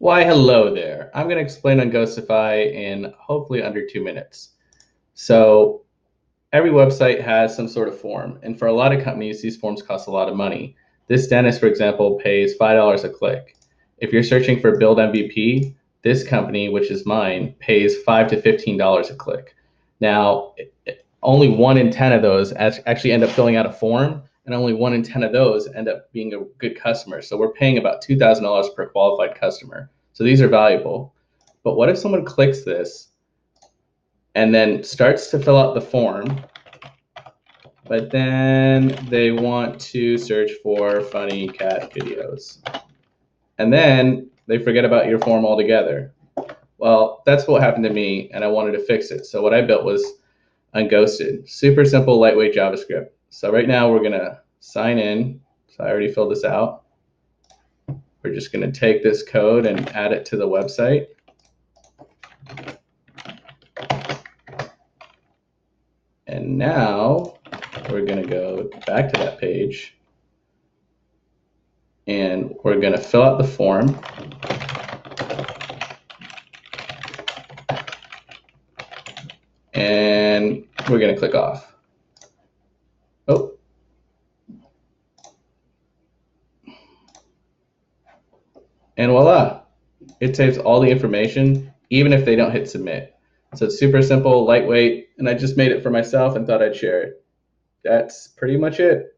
Why, hello there. I'm going to explain Unghostify in hopefully under 2 minutes. So every website has some sort of form, and for a lot of companies, these forms cost a lot of money. This dentist, for example, pays $5 a click. If you're searching for Build MVP, this company, which is mine, pays $5 to $15 a click. Now, only 1 in 10 of those actually end up filling out a form, and only 1 in 10 of those end up being a good customer. So we're paying about $2,000 per qualified customer. So these are valuable. But what if someone clicks this and then starts to fill out the form, but then they want to search for funny cat videos, and then they forget about your form altogether? Well, that's what happened to me, and I wanted to fix it. So what I built was Unghosted. Super simple, lightweight JavaScript. So right now we're gonna sign in. So I already filled this out. We're just gonna take this code and add it to the website. And now we're gonna go back to that page and we're gonna fill out the form. And we're gonna click off. Oh. And voila, it saves all the information, even if they don't hit submit. So it's super simple, lightweight, and I just made it for myself and thought I'd share it. That's pretty much it.